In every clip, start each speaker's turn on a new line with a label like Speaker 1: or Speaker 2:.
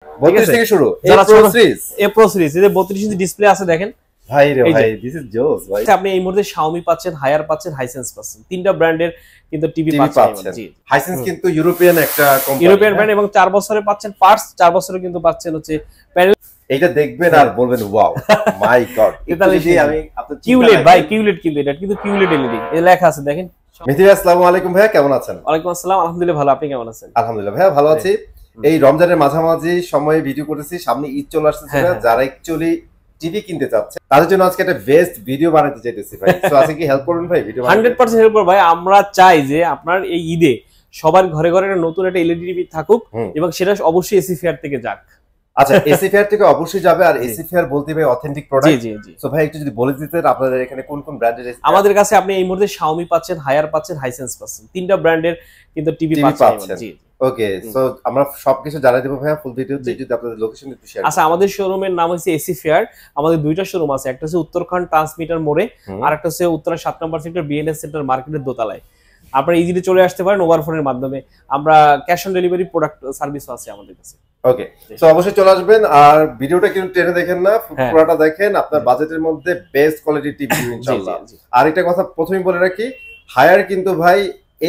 Speaker 1: 32 থেকে শুরু
Speaker 2: এ pro series এর 32 ইঞ্চি ডিসপ্লে আছে দেখেন
Speaker 1: ভাই রে ভাই, দিস ইজ জোস ভাই।
Speaker 2: আপনি এই মুহূর্তে Xiaomi পাচ্ছেন, হায়ার পাচ্ছেন, হাইসেন্স পাচ্ছেন, তিনটা ব্র্যান্ডের কিন্তু টিভি পাচ্ছেন। জি,
Speaker 1: হাইসেন্স কিন্তু ইউরোপিয়ান একটা কোম্পানি,
Speaker 2: ইউরোপিয়ান ব্র্যান্ড, এবং 4 বছরে পাচ্ছেন পার্টস, 4 বছরে কিন্তু পাচ্ছেন হচ্ছে প্যানেল।
Speaker 1: এটা দেখবেন আর বলবেন ওয়াও মাই গড।
Speaker 2: আমি আপনাদের কিউলেট ভাই, কিউলেট কিন্তু এটা কিন্তু কিউলেট এলইডি এ লেখা আছে দেখেন।
Speaker 1: মেহেদী ভাই আসসালামু আলাইকুম ভাইয়া, কেমন আছেন?
Speaker 2: ওয়ালাইকুম আসসালাম, আলহামদুলিল্লাহ ভালো, আপনি কেমন আছেন?
Speaker 1: আলহামদুলিল্লাহ ভাইয়া ভালো আছি। এই রমজানের মাঝামাঝি সময়ে ভিডিও করতেছি, সামনে ঈদ চলে আসছে, যারা অ্যাকচুয়ালি টিভি কিনতে চাচ্ছে তাদের জন্য আজকে একটা বেস্ট ভিডিও বানাতে চাইতেছি ভাই। সো আজকে কি হেল্প করবেন ভাই? ভিডিও
Speaker 2: 100% হেল্প করব ভাই। আমরা চাই যে আপনার এই ঈদে সবার ঘরে ঘরে একটা নতুন একটা এলইডি টিভি থাকুক, এবং সেটা অবশ্যই এসি ফেয়ার থেকে যাক।
Speaker 1: আচ্ছা, এসি ফেয়ার থেকে অবশ্যই যাবে, আর এসি ফেয়ার বলতে ভাই অথেন্টিক প্রোডাক্ট। জি জি। সো ভাই একটু যদি বলে দিতেন আপনাদের এখানে কোন কোন ব্র্যান্ডের এসি? আমাদের
Speaker 2: কাছে আপনি এই মুহূর্তে Xiaomi পাচ্ছেন, হায়ার পাচ্ছেন, হাইসেন্স পাচ্ছেন, তিনটা ব্র্যান্ডের কিন্তু টিভি পাচ্ছেন। জি
Speaker 1: ওকে, সো আমরা সবকিছু জানাই দেব ভাইয়া ফুল ভিডিওতে, যদি আপনাদের লোকেশন একটু শেয়ার।
Speaker 2: আচ্ছা, আমাদের শোরুমের নাম হচ্ছে এসি ফেয়ার। আমাদের দুইটা শোরুম আছে, একটা হচ্ছে উত্তরখান ট্রান্সমিটার মোড়ে, আর একটা হচ্ছে উত্তরা 7 নম্বর সেক্টর বিএনএস সেন্টার মার্কেটের দোতলায়। আপনারা ইজিলি চলে আসতে পারেন ওভার ফোনের মাধ্যমে। আমরা ক্যাশ অন ডেলিভারি প্রোডাক্ট সার্ভিসও আছে আমাদের কাছে।
Speaker 1: ওকে, সো অবশ্যই চলে আসবেন, আর ভিডিওটা কিন্তু টেনে দেখেন না, পুরোটা দেখেন, আপনার বাজেটের মধ্যে বেস্ট কোয়ালিটি টিভি ইনশাআল্লাহ। আর একটা কথা প্রথমেই বলে রাখি, হায়ার কিন্তু ভাই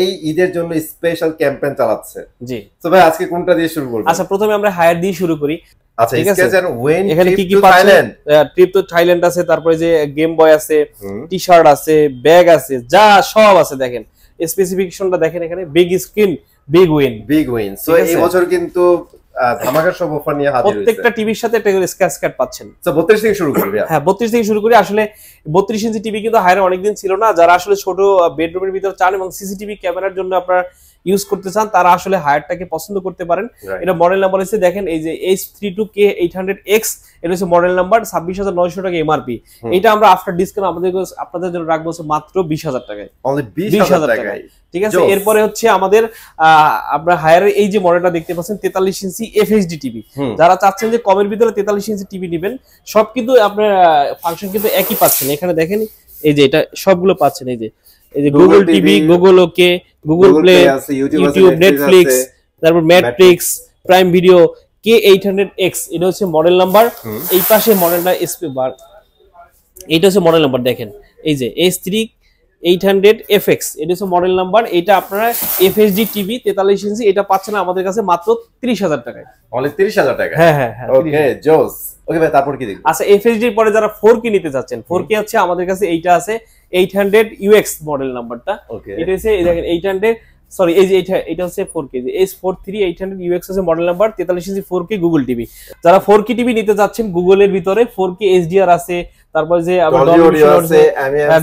Speaker 1: এই ঈদের জন্য স্পেশাল ক্যাম্পেইন চালাচ্ছে। জি, তো ভাই আজকে কোনটা দিয়ে শুরু করব?
Speaker 2: আচ্ছা, প্রথমে আমরা হায়ার দিয়ে শুরু করি।
Speaker 1: আচ্ছা,
Speaker 2: এখানে কি কি পাচ্ছেন? ট্রিপ টু থাইল্যান্ড আছে, তারপরে যে গেম বয় আছে, টি শার্ট আছে, ব্যাগ আছে, যা সব আছে দেখেন। স্পেসিফিকেশনটা দেখেন, এখানে big screen, big win.
Speaker 1: So এই বছর কিন্তু ধামাকা সব অফার নিয়ে হাজির হয়েছে।
Speaker 2: প্রত্যেকটা টিভির সাথে একটা স্ক্র্যাচ কার্ড পাচ্ছেন।
Speaker 1: সো 32 থেকে শুরু করব।
Speaker 2: হ্যাঁ, 32 থেকে শুরু করি। আসলে 32 ইঞ্চি টিভি কিন্তু হায়ারে অনেকদিন ছিল না। যারা আসলে ছোট বেডরুমের ভিতর চান এবং সিসিটিভি ক্যামেরার জন্য আপনারা ইউজ করতে চান, তারা আসলে হায়ারটাকে পছন্দ করতে পারেন। এটা মডেল নাম্বার হচ্ছে দেখেন, এই যে H32K800X, এটা হচ্ছে মডেল নাম্বার, 26,900 টাকা এমআরপি। এটা আমরা আফটার ডিসকাউন্ট আপনাদের জন্য রাখবো মাত্র 20,000 টাকায়।
Speaker 1: অনলি 20,000 টাকায়,
Speaker 2: ঠিক আছে। এরপরে হচ্ছে আমাদের আপনার হায়ারের এই যে মডেলটা দেখতে পাচ্ছেন 43 ইঞ্চি এফএইচডি টিভি। যারা চাচ্ছেন যে কমের ভিতরে 43 ইঞ্চি টিভি নেবেন, সব কিন্তু আপনার ফাংশন কিন্তু একই পাচ্ছেন। এখানে দেখেন, এই যে এটা সবগুলো পাচ্ছেন। এই যে গুগল টিভি, গুগল ওকে, গুগল প্লে, ইউটিউব, নেটফ্লিক্স, তারপর ম্যাট্রিক্স, প্রাইম ভিডিও, K800X, এটা হচ্ছে মডেল নাম্বার। এই পাশে মডেলটা এসপি বার, এইটা হচ্ছে মডেল নাম্বার দেখেন। এই যে S3800FX, এটা হচ্ছে মডেল নাম্বার। এটা আপনারা এফএইচডি টিভি 43 ইঞ্চি, এটা পাচ্ছেন আমাদের কাছে মাত্র 30,000 টাকায়।
Speaker 1: অনলি 30,000 টাকা?
Speaker 2: হ্যাঁ হ্যাঁ হ্যাঁ।
Speaker 1: ওকে, জোস। ওকে ভাই, তারপর কি দেখব?
Speaker 2: আচ্ছা, এফএইচডি এর পরে যারা 4K নিতে যাচ্ছেন, 4K আছে আমাদের কাছে এইটা আছে 800UX মডেল নাম্বারটা। এটা হচ্ছে এই দেখেন 800, সরি এই যে এটা হচ্ছে 4K, যে S43800UX আছে মডেল নাম্বার, 43 ইঞ্চি 4K গুগল টিভি। যারা 4K টিভি নিতে যাচ্ছেন, গুগলের ভিতরে 4K HDR আছে, তারপরে যে আবার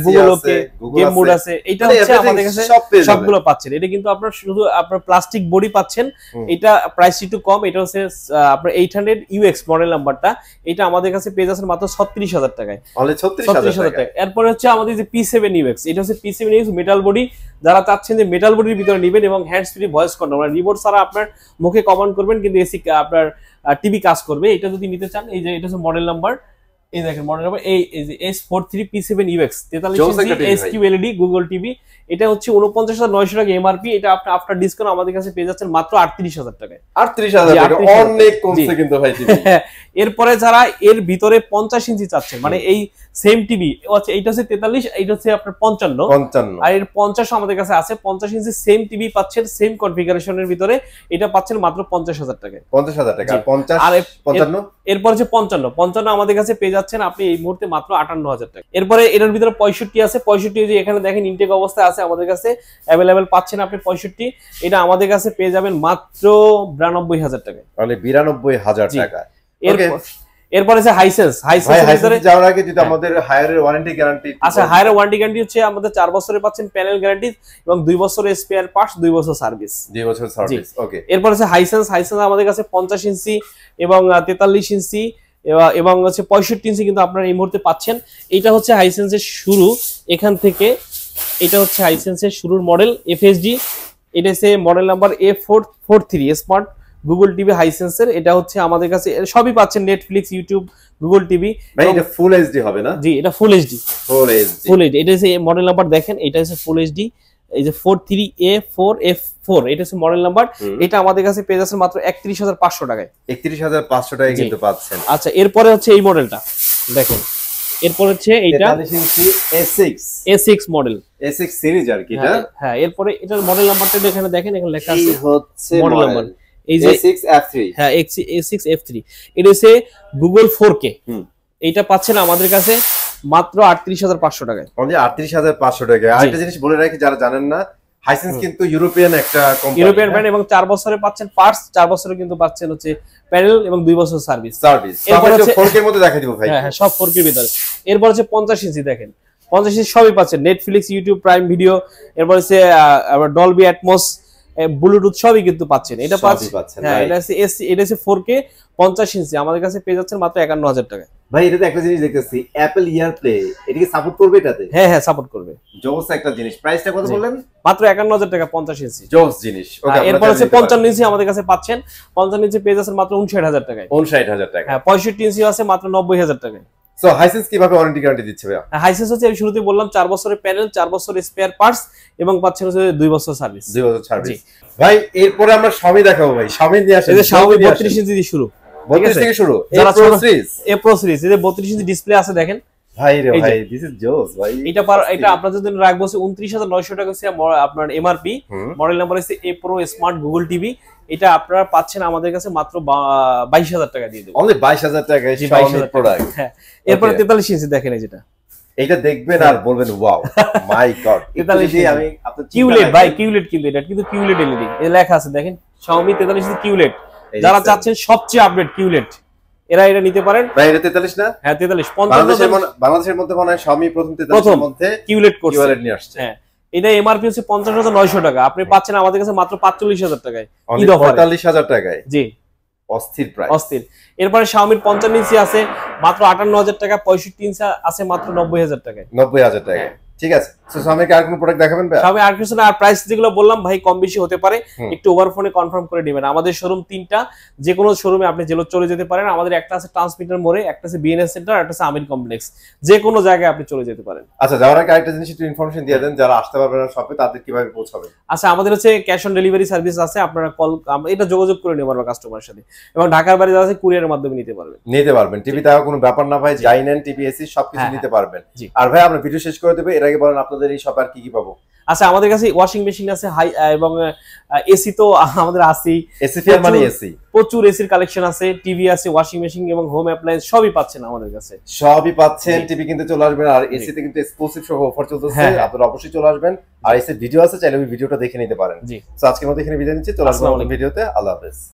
Speaker 2: গুগল ওকে, গেম মোড আছে। এটা হচ্ছে আমাদের কাছে সবগুলো পাচ্ছেন। এটা কিন্তু আপনার শুধু আপনার প্লাস্টিক বডি পাচ্ছেন। এটা প্রাইস একটু কম। এটা হচ্ছে আপনার 800UX মডেল নাম্বারটা। এটা আমাদের কাছে পেয়ে যাচ্ছেন মাত্র 36,000 টাকায়।
Speaker 1: অনলি 36,000 টাকা।
Speaker 2: এরপর হচ্ছে আমাদের যে P7UX, এটা হচ্ছে P7UX মেটাল বডি। যারা চাচ্ছেন যে মেটাল বডির ভিতরে নেবেন এবং হ্যান্ডস ফ্রি ভয়েস কন্ট্রোল, মানে রিমোট ছাড়া আপনার মুখে কমান্ড করবেন কিন্তু এসি আপনার টিভি কাজ করবে, এটা যদি নিতে চান, এই যে এটা হচ্ছে মডেল নাম্বার। এই দেখেন মডেল নাম্বার এই যে S43P7UX 43 ইঞ্চি SQLED গুগল টিভি। এটা হচ্ছে 49,900 টাকা এমআরপি। এটা আপনি আফটার ডিসকাউন্ট আমাদের কাছে পেয়ে যাচ্ছেন মাত্র 38,000 টাকায়।
Speaker 1: 38,000 টাকা অনেক কমছে কিন্তু ভাই টিভি।
Speaker 2: এরপরে যারা এর ভিতরে 50 ইঞ্চি চাচ্ছেন, মানে এই সেম টিভি, আচ্ছা এইটা হচ্ছে 43, এইটা হচ্ছে আপনার 55, আর এর 50 আমাদের কাছে আছে। 50 ইঞ্চি সেম টিভি পাচ্ছেন সেম কনফিগারেশনের ভিতরে, এটা পাচ্ছেন মাত্র 50,000 টাকায়।
Speaker 1: 50,000 টাকা। 50 আর 55,
Speaker 2: এরপর হচ্ছে 55 আমাদের কাছে পেয়ে যাচ্ছেন আপনি এই মুহূর্তে মাত্র 58,000 টাকা। এরপরে এটার ভিতরে 65 আছে। 65 যে এখানে দেখেন ইনটেক অবস্থায় আছে, আমাদের কাছে अवेलेबल পাচ্ছেন আপনি 65। এটা আমাদের কাছে পেয়ে যাবেন মাত্র 92,000 টাকায়।
Speaker 1: মানে 92,000 টাকা।
Speaker 2: এরপরে আছে হাইসেন্স।
Speaker 1: ভিতরে যাওয়ার আগে যদি আমাদের হায়ারের ওয়ারেন্টি গ্যারান্টি।
Speaker 2: আচ্ছা, হায়ারের ওয়ারেন্টি গ্যারান্টি হচ্ছে আমাদের 4 বছরের পাচ্ছেন প্যানেল গ্যারান্টি, এবং 2 বছরের স্পেয়ার পার্টস, 2 বছর সার্ভিস।
Speaker 1: 2 বছর সার্ভিস। ওকে।
Speaker 2: এরপর আছে হাইসেন্স আমাদের কাছে 50 ইঞ্চি এবং 43 ইঞ্চি এবং হচ্ছে 65 ইঞ্চি কিন্তু আপনারা এই মুহূর্তে পাচ্ছেন। এটা হচ্ছে হাইসেন্সের শুরু এখান থেকে। এটা হচ্ছে হাইসেন্সের শুরুর মডেল এফএইচডি। এটা হচ্ছে model number A443 smart Google TV হাইসেন্সের। এটা হচ্ছে আমাদের কাছে সবই পাচ্ছেন, নেটফ্লিক্স, ইউটিউব, গুগল টিভি।
Speaker 1: ভাই এটা ফুল এইচডি হবে না?
Speaker 2: জি, এটা ফুল এইচডি। এটা হচ্ছে মডেল নাম্বার দেখেন, এটা হচ্ছে ফুল এইচডি এই যে 43A4F4 এটা হচ্ছে মডেল নাম্বার। এটা আমাদের কাছে পেয়ে যাচ্ছে মাত্র 31,500 টাকায়।
Speaker 1: 31,500 টাকায় কিন্তু পাচ্ছেন।
Speaker 2: আচ্ছা, এরপরে হচ্ছে এই মডেলটা দেখেন, এরপর হচ্ছে এইটা
Speaker 1: 43 ইঞ্চি
Speaker 2: A6 মডেল,
Speaker 1: A6 সিরিজ আর কি এটা।
Speaker 2: হ্যাঁ, এরপরে এটার মডেল নাম্বারটা এখানে দেখেন, এখানে লেখা আছে
Speaker 1: এই হচ্ছে
Speaker 2: মডেল নাম্বার, এই যে
Speaker 1: A6F3।
Speaker 2: হ্যাঁ, A6F3 এটা হচ্ছে গুগল 4K। এইটা পাচ্ছেন আমাদের কাছে মাত্র 38,500 টাকায়।
Speaker 1: অনলি 38,500 টাকায়। আরেকটা জিনিস বলে রাখি যারা জানেন না, হাইসেন্স কিন্তু ইউরোপিয়ান একটা কোম্পানি,
Speaker 2: ইউরোপিয়ান ব্র্যান্ড, এবং 4 বছরে পাচ্ছেন পার্টস, 4 বছরে কিন্তু পাচ্ছেন হচ্ছে প্যানেল এবং 2 বছর সার্ভিস।
Speaker 1: এরপর হচ্ছে 4K এর মধ্যে দেখাই দিব ভাই।
Speaker 2: হ্যাঁ, সব 4K এর ভিতরে। এরপর হচ্ছে 50 ইঞ্চি দেখেন, 50 ইঞ্চি সবই পাচ্ছেন, নেটফ্লিক্স, ইউটিউব, প্রাইম ভিডিও, এরপর হচ্ছে ডলবি অ্যাটমস, ব্লুটুথ সবই কিন্তু পাচ্ছেন। এটা পাচ্ছেন, হ্যাঁ, এটা হচ্ছে 4K 50 ইঞ্চি আমাদের কাছে পেয়ে যাচ্ছেন মাত্র 51,000 টাকায়।
Speaker 1: ভাই এটাতে একটা জিনিস দেখতেছি, অ্যাপল ইয়ার প্লে, এটা কি সাপোর্ট করবে এটাতে?
Speaker 2: হ্যাঁ হ্যাঁ, সাপোর্ট করবে।
Speaker 1: জোস একটা জিনিস। প্রাইসটা কত বললেন?
Speaker 2: মাত্র 51,000 টাকা 50 ইঞ্চি।
Speaker 1: জোস জিনিস। ওকে,
Speaker 2: এরপর হচ্ছে 55 ইঞ্চি আমাদের কাছে পাচ্ছেন, 55 ইঞ্চি পেয়ে যাচ্ছেন মাত্র 59,000 টাকায়।
Speaker 1: 59,000 টাকা।
Speaker 2: হ্যাঁ, 65 ইঞ্চি আছে মাত্র 90,000 টাকায়।
Speaker 1: সো হাইসেন্স কিভাবে ওয়ারেন্টি গ্যারান্টি দিচ্ছে ভাই?
Speaker 2: হাইসেন্স হচ্ছে আমি শুরুতেই বললাম 4 বছরের প্যানেল, 4 বছরের স্পেয়ার পার্টস, এবং পাচ্ছেন হচ্ছে 2 বছর সার্ভিস।
Speaker 1: 2 বছর সার্ভিস। ভাই এরপরে আমরা Xiaomi দেখাবো ভাই। Xiaomi নিয়ে আসেন।
Speaker 2: এই যে Xiaomi 32 ইঞ্চি দিয়ে শুরু,
Speaker 1: 32 থেকে শুরু।
Speaker 2: এ প্রো সিরিজ, এই যে 32 ইঞ্চি ডিসপ্লে আছে দেখেন
Speaker 1: ভাই রে ভাই, দিস ইজ জোস ভাই।
Speaker 2: এটা আপনাদের জন্য রাখবো 29,900 টাকা হচ্ছে আপনার এমআরপি। মডেল নাম্বার হচ্ছে এ প্রো স্মার্ট গুগল টিভি। এটা আপনারা পাচ্ছেন আমাদের কাছে মাত্র 22,000 টাকা দিয়ে দেব।
Speaker 1: অনলি 22,000 টাকায় Xiaomi প্রোডাক্ট।
Speaker 2: হ্যাঁ, এরপর 43 ইঞ্চি দেখেন, এই যেটা
Speaker 1: এটা দেখবেন আর বলবেন ওয়াও মাই গড।
Speaker 2: 43
Speaker 1: আমি আপনার
Speaker 2: কিউলেট ভাই, কিউলেট কিন্তু এটা কিন্তু কিউলেট এলইডি, এই লেখা আছে দেখেন Xiaomi 43 ইঞ্চি কিউলেট। যারা চাচ্ছেন সবচেয়ে আপডেট কিউলেট, এরা এটা নিতে পারেন।
Speaker 1: ভাই এটা 43 না?
Speaker 2: হ্যাঁ, 43।
Speaker 1: বাংলাদেশের মধ্যে মনে হয় Xiaomi প্রথম 43 এর মধ্যে
Speaker 2: কিউলেট
Speaker 1: নিয়ে আসছে।
Speaker 2: হ্যাঁ, এটা এমআরপি হচ্ছে 50,900 টাকা, আপনি পাচ্ছেন আমাদের কাছে মাত্র 45,000 টাকায়।
Speaker 1: ঈদ অফারে 45,000 টাকায়।
Speaker 2: জি,
Speaker 1: অস্থির প্রাইস,
Speaker 2: অস্থির। এরপরে Xiaomi 55 ইঞ্চি আছে মাত্র 58,000 টাকা, 65 ইঞ্চি আছে মাত্র 90,000 টাকায়।
Speaker 1: 90,000 টাকায়, ঠিক আছে। সো Xiaomi কি আর কোন প্রোডাক্ট দেখাবেন ভাই?
Speaker 2: Xiaomi আর কিছু না, আর প্রাইস যেগুলো বললাম ভাই কম বেশি হতে পারে, একটু ওভার ফোনে কনফার্ম করে নেবেন। আমাদের শোরুম 3টা, যে কোনো শোরুমে আপনি চলে যেতে পারেন। আমাদের একটা আছে ট্রান্সমিটার মোড়ে, একটা আছে বিএনএস সেন্টার, একটা আছে আমির কমপ্লেক্স, যে কোনো জায়গায় আপনি চলে যেতে পারেন।
Speaker 1: আচ্ছা, যাওয়ার আগে আরেকটা জিনিস একটু ইনফরমেশন দিয়ে দেন, যারা আসতে পারবে না শপে তাদের কিভাবে পৌঁছাবে?
Speaker 2: আচ্ছা, আমাদের হচ্ছে ক্যাশ অন ডেলিভারি সার্ভিস আছে, আপনারা এটা যোগাযোগ করে নিতে পারবেন কাস্টমারের সাথে, এবং ঢাকার বাইরে যারা আছে কুরিয়ারের মাধ্যমে নিতে পারবেন। টিভি তাও কোনো ব্যাপার না ভাই, যাই নেন টিভি এসি সবকিছু নিতে পারবেন। আর ভাই আমরা ভিডিও শেষ করে দেব, এর আগে বলেন আপনাদের এই শপে আর কি কি পাবো? আচ্ছা, আমাদের কাছে ওয়াশিং মেশিন আছে, হাই এবং এসি তো আমাদের আছেই,
Speaker 1: এসি ফিয়ার মানে এসি,
Speaker 2: প্রচুর এসির কালেকশন আছে, টিভি আছে, ওয়াশিং মেশিন এবং হোম অ্যাপ্লায়েন্স সবই পাচ্ছেন আমাদের কাছে।
Speaker 1: সবই পাচ্ছেন। টিভি কিনতে চলে আসবেন, আর এসি তে কিন্তু এক্সক্লুসিভ সহ অফার চলতেছে, আপনারা অবশ্যই চলে আসবেন। আর এসি ভিডিও আছে, চাইলে ওই ভিডিওটা দেখে নিতে পারেন। তো আজকের মতো এখানে বিদায় নিচ্ছি, চলে আসবেন ভিডিওতে। আল্লাহ হাফেজ।